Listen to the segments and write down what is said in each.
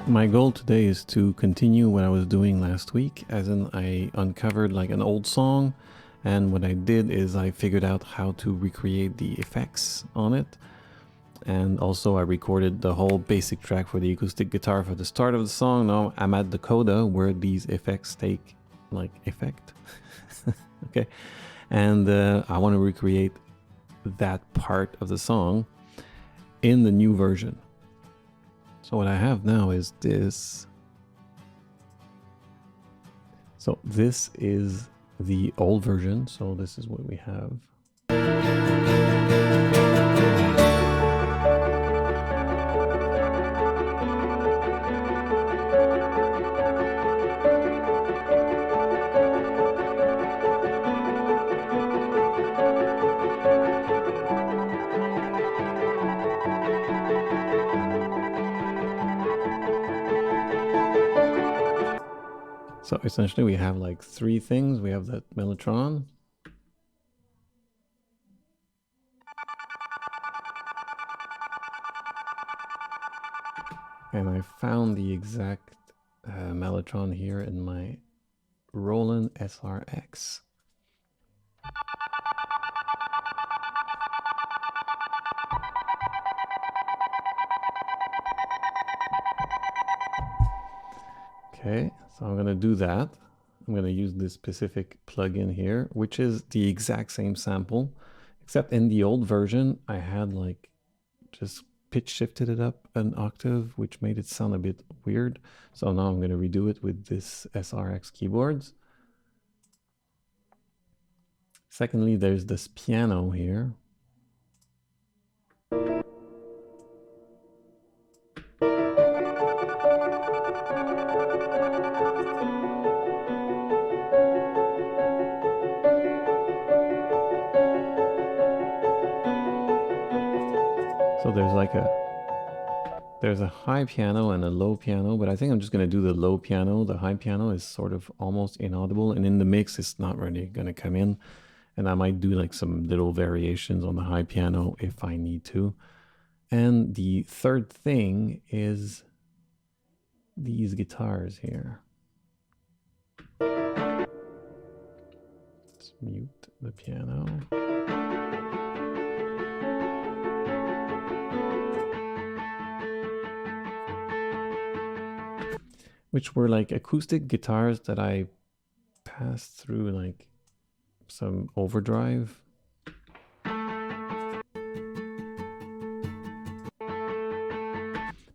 My goal today is to continue what I was doing last week, as in I uncovered like an old song, and what I did is I figured out how to recreate the effects on it, and also I recorded the whole basic track for the acoustic guitar for the start of the song. Now I'm at the coda where these effects take like effect. Okay, and I want to recreate that part of the song in the new version. So what I have now is this. So this is the old version. So this is what we have. So essentially we have like three things. We have that mellotron. And I found the exact mellotron here in my Roland SRX. Okay, so I'm going to do that. I'm going to use this specific plugin here, which is the exact same sample, except in the old version, I had like just pitch shifted it up an octave, which made it sound a bit weird. So now I'm going to redo it with this SRX keyboards. Secondly, there's this piano here. So there's a high piano and a low piano, but I think I'm just going to do the low piano. The high piano is sort of almost inaudible, and in the mix it's not really going to come in. And I might do like some little variations on the high piano if I need to. And the third thing is these guitars here. Let's mute the piano. Which were like acoustic guitars that I passed through like some overdrive.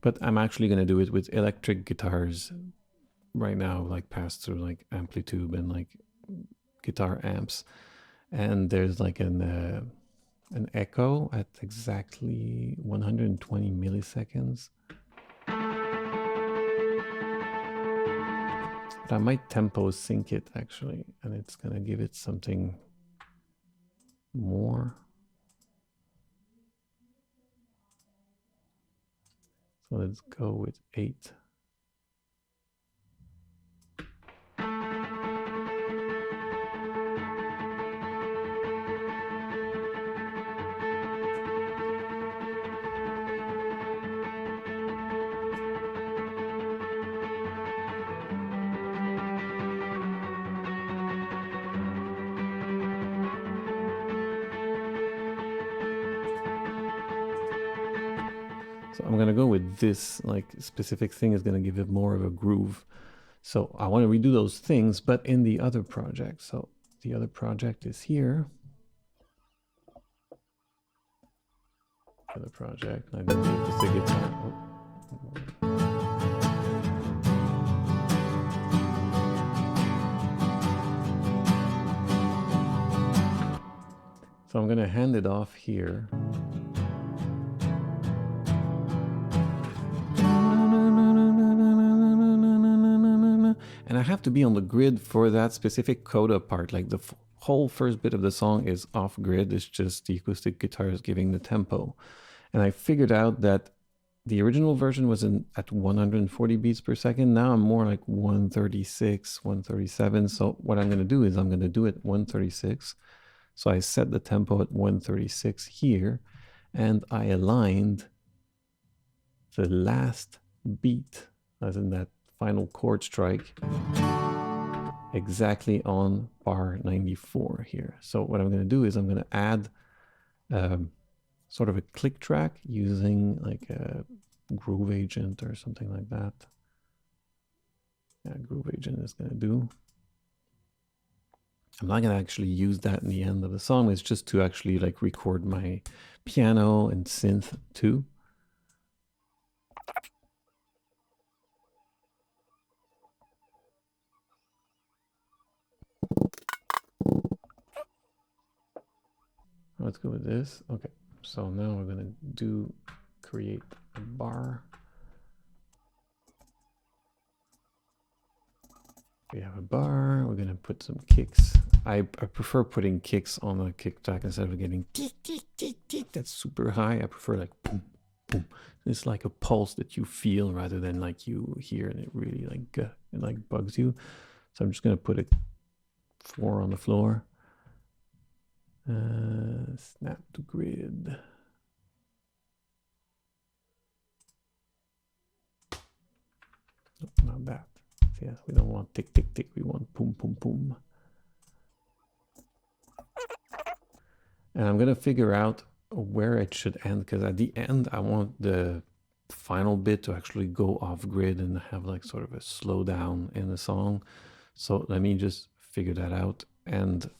But I'm actually going to do it with electric guitars right now, like pass through like amplitude and like guitar amps. And there's like an echo at exactly 120 milliseconds. But I might tempo sync it actually, and it's gonna give it something more. So let's go with 8. So I'm going to go with this, like specific thing is going to give it more of a groove. So I want to redo those things, but in the other project. So the other project is here. The other project, I'm going to use the guitar. So I'm going to hand it off here. And I have to be on the grid for that specific coda part. Like the whole first bit of the song is off grid. It's just the acoustic guitars giving the tempo. And I figured out that the original version was at 140 beats per second. Now I'm more like 136, 137. So what I'm going to do is I'm going to do it 136. So I set the tempo at 136 here, and I aligned the last beat as in that final chord strike, exactly on bar 94 here. So what I'm going to do is I'm going to add sort of a click track using like a Groove Agent or something like that. Yeah, Groove Agent is going to do. I'm not going to actually use that in the end of the song. It's just to actually like record my piano and synth too. Let's go with this. Okay, so now we're going to create a bar. We have a bar. We're going to put some kicks. I prefer putting kicks on a kick track instead of getting tick, tick, tick, tick. That's super high. I prefer like boom, boom. It's like a pulse that you feel rather than like you hear and it really like it like bugs you. So I'm just going to put a 4 on the floor. Snap to grid. Oh, not that. Yeah, we don't want tick, tick, tick. We want boom, boom, boom. And I'm going to figure out where it should end, because at the end, I want the final bit to actually go off grid and have like sort of a slowdown in the song. So let me just figure that out, and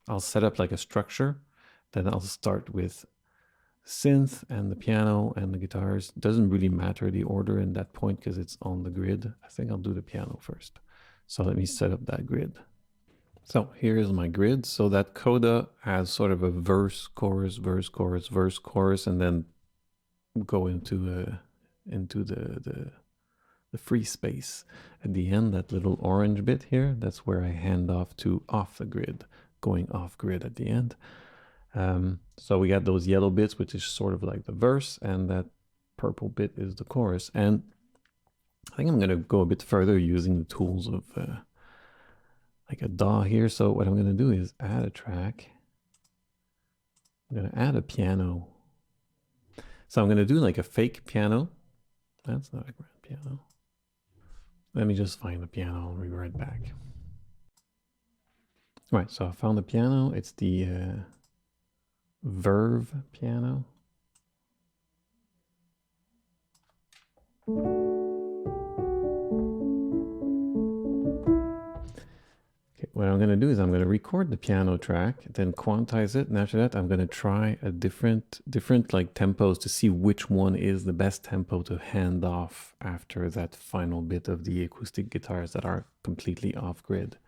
I'll set up like a structure. Then I'll start with synth and the piano and the guitars. Doesn't really matter the order in that point because it's on the grid. I think I'll do the piano first. So let me set up that grid. So here is my grid. So that coda has sort of a verse, chorus, verse, chorus, verse, chorus, and then go into the free space. At the end, that little orange bit here, that's where I hand off to off the grid, going off grid at the end. So we got those yellow bits, which is sort of like the verse, and that purple bit is the chorus. And I think I'm going to go a bit further using the tools of like a DAW here. So what I'm going to do is add a track. I'm going to add a piano. So I'm going to do like a fake piano. That's not a grand piano. Let me just find the piano. I'll be right back. All right, so I found the piano. It's the Verve piano. Okay, what I'm going to do is I'm going to record the piano track, then quantize it, and after that I'm going to try a different like tempos to see which one is the best tempo to hand off after that final bit of the acoustic guitars that are completely off grid.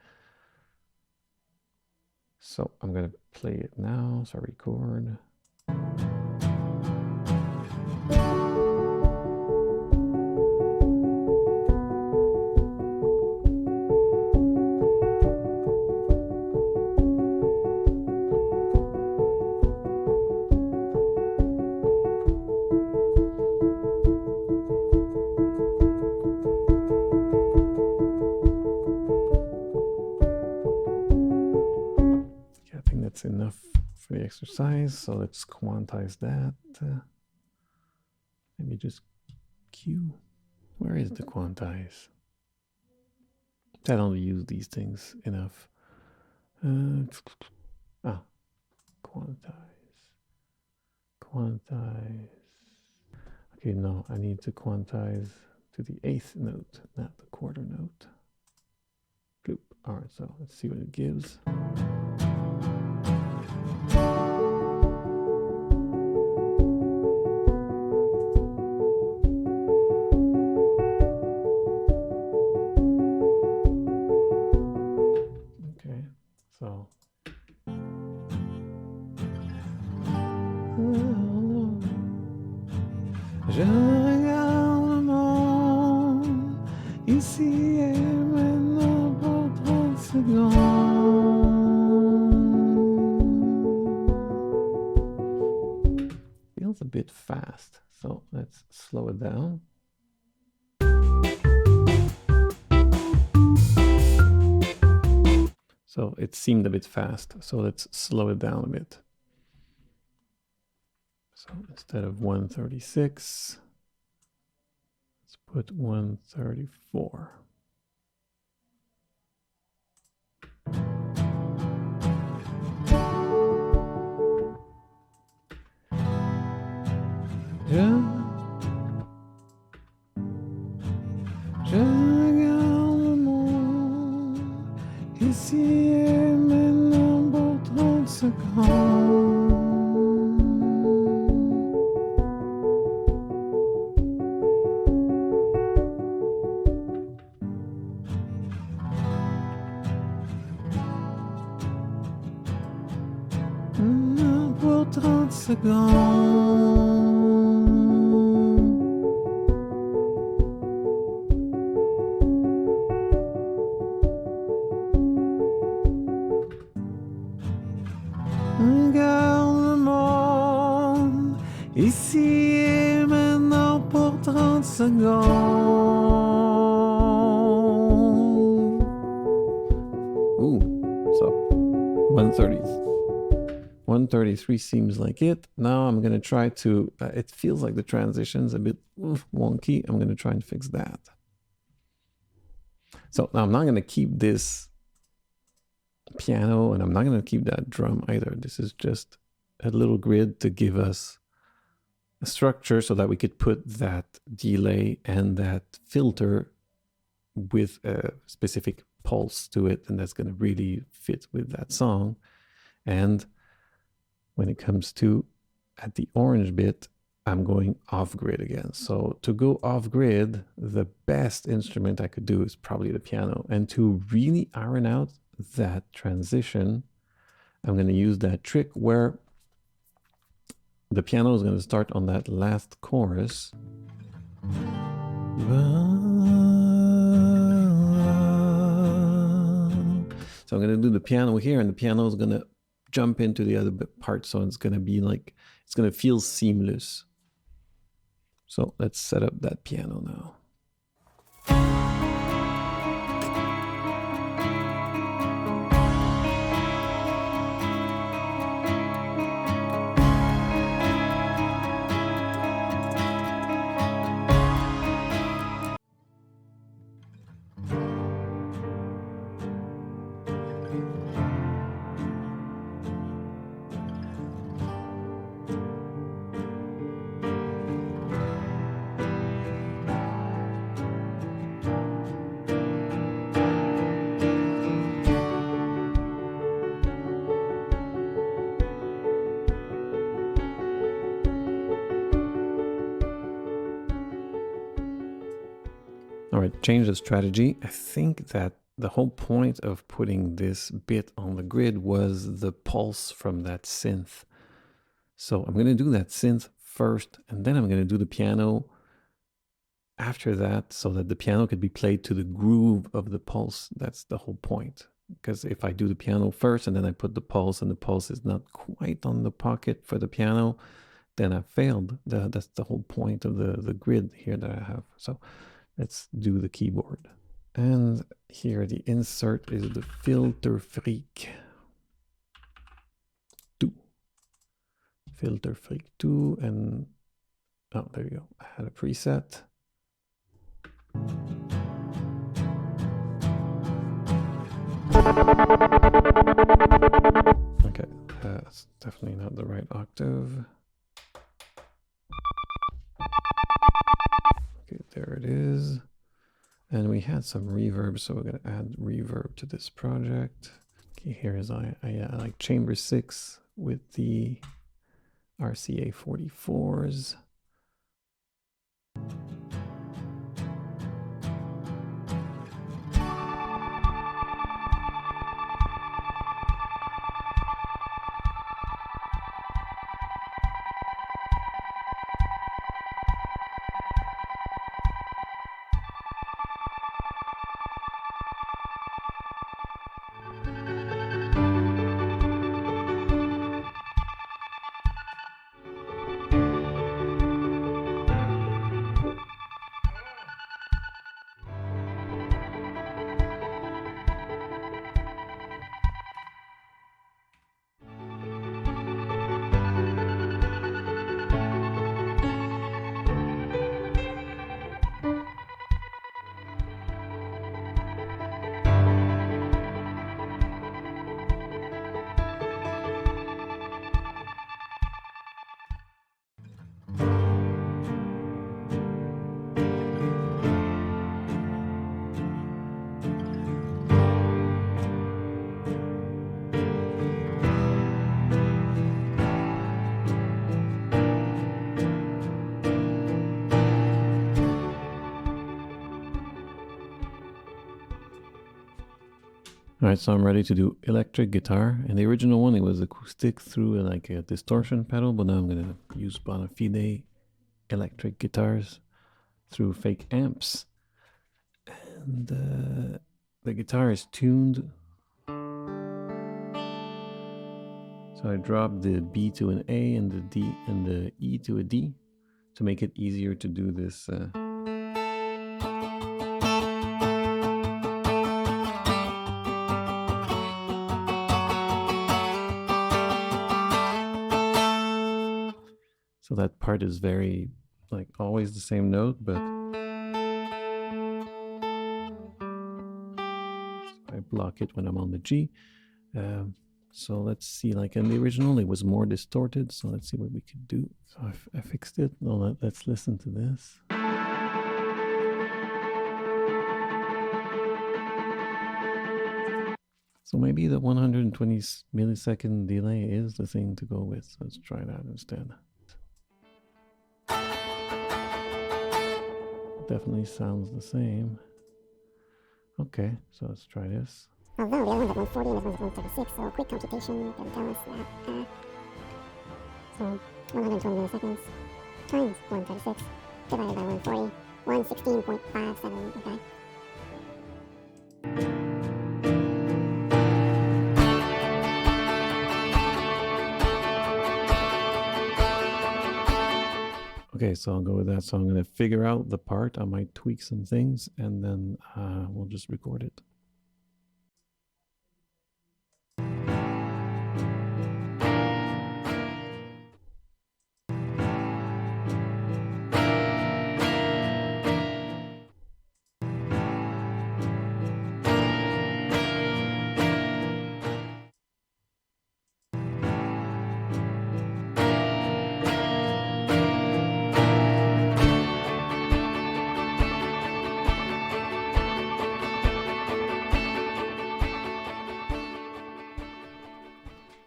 So I'm going to play it now. So record. Enough for the exercise, so let's quantize that. Let me just cue. Where is the quantize? I don't use these things enough. Quantize. Okay, no, I need to quantize to the 8th note, not the quarter note. Bloop. All right, so let's see what it gives. Je regarde le monde, ici et maintenant pour 30 secondes. Feels a bit fast, so let's slow it down. So it seemed a bit fast, so let's slow it down a bit. So instead of 136, let's Let's put 134. Je regarde le monde ici et maintenant pour 30 secondes. Pour 30 secondes. Regarde le monde ici et maintenant pour 30 secondes. Ooh, so 133 seems like it. Now I'm going to try to, it feels like the transition's a bit wonky. I'm going to try and fix that. So now I'm not going to keep this piano and I'm not going to keep that drum either. This is just a little grid to give us a structure so that we could put that delay and that filter with a specific pulse to it, and that's going to really fit with that song. And when it comes to at the orange bit, I'm going off grid again. So to go off grid, the best instrument I could do is probably the piano. And to really iron out that transition, I'm going to use that trick where the piano is going to start on that last chorus. So I'm going to do the piano here, and the piano is going to jump into the other part, so it's going to be like, it's going to feel seamless. So let's set up that piano now. All right, change the strategy. I think that the whole point of putting this bit on the grid was the pulse from that synth. So I'm going to do that synth first, and then I'm going to do the piano after that, so that the piano could be played to the groove of the pulse. That's the whole point. Because if I do the piano first and then I put the pulse, and the pulse is not quite on the pocket for the piano, then I failed. That's the whole point of the grid here that I have. So let's do the keyboard. And here the insert is the Filter Freak 2. Filter Freak 2, and oh, there you go. I had a preset. Okay, that's definitely not the right octave. Okay, there it is. And we had some reverb, so we're going to add reverb to this project. Okay, here is I like chamber 6 with the RCA 44s. Alright, so I'm ready to do electric guitar. And the original one, it was acoustic through like a distortion pedal, but now I'm going to use bona fide electric guitars through fake amps. And the guitar is tuned. So I dropped the B to an A and the D and the E to a D to make it easier to do this. So that part is very, like, always the same note, but I block it when I'm on the G. So let's see, like in the original, it was more distorted. So let's see what we could do. So I fixed it. Well, let's listen to this. So maybe the 120 millisecond delay is the thing to go with. So let's try that instead. Definitely sounds the same. Okay, so let's try this. Although the other one's at 140 and this one's at 136, so quick computation can tell us that. So 120 milliseconds times 136 divided by 140, 116.57, okay. Okay, so I'll go with that. So I'm going to figure out the part. I might tweak some things and then we'll just record it.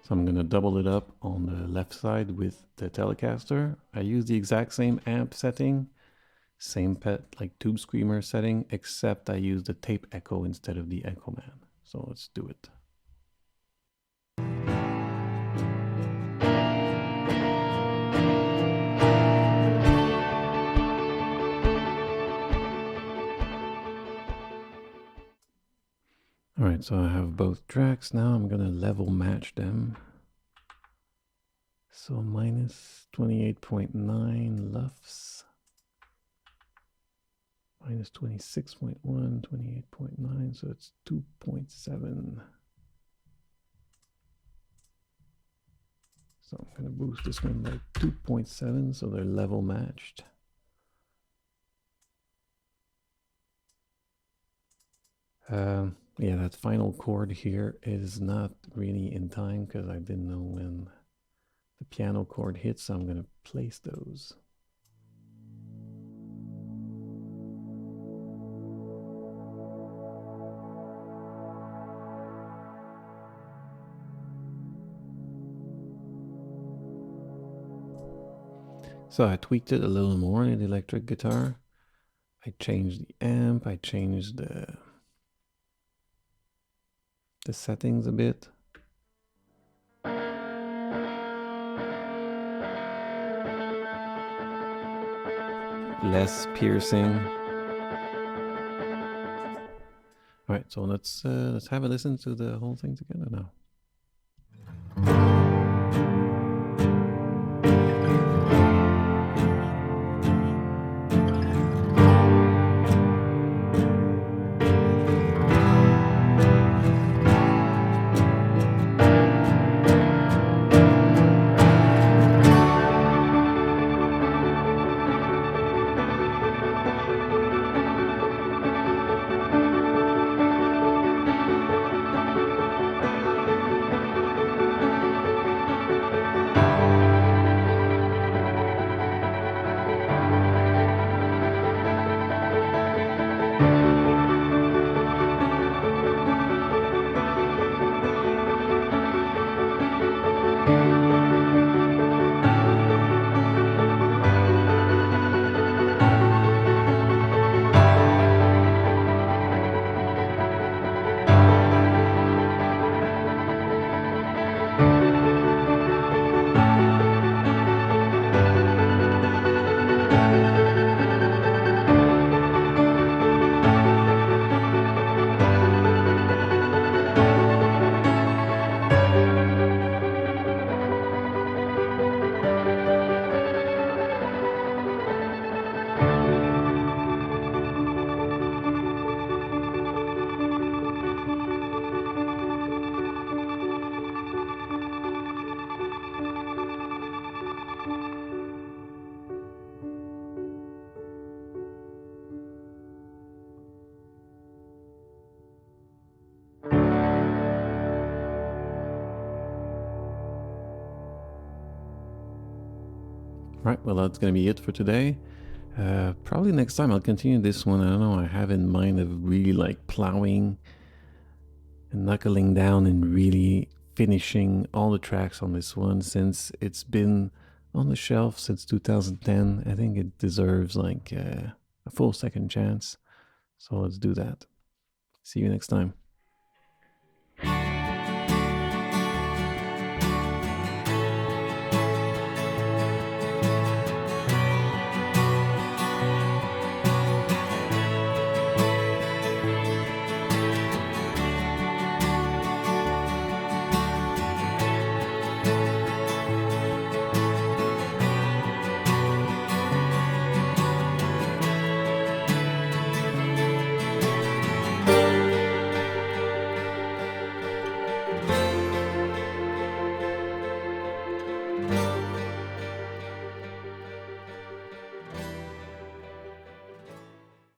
So I'm going to double it up on the left side with the Telecaster. I use the exact same amp setting, same like tube screamer setting, except I use the tape echo instead of the Echo Man. So let's do it. All right, so I have both tracks now. I'm going to level match them. So minus 28.9 LUFS, minus 26.1, 28.9, so it's 2.7. So I'm going to boost this one by 2.7, so they're level matched. Yeah, that final chord here is not really in time because I didn't know when the piano chord hits, so I'm going to place those. So I tweaked it a little more in the electric guitar. I changed the amp, I changed the settings a bit. Less piercing. All right, so let's have a listen to the whole thing together now. Right, well, that's going to be it for today. Probably next time I'll continue this one. I don't know, I have in mind of really like plowing and knuckling down and really finishing all the tracks on this one, since it's been on the shelf since 2010. I think it deserves like a full second chance. So let's do that. See you next time.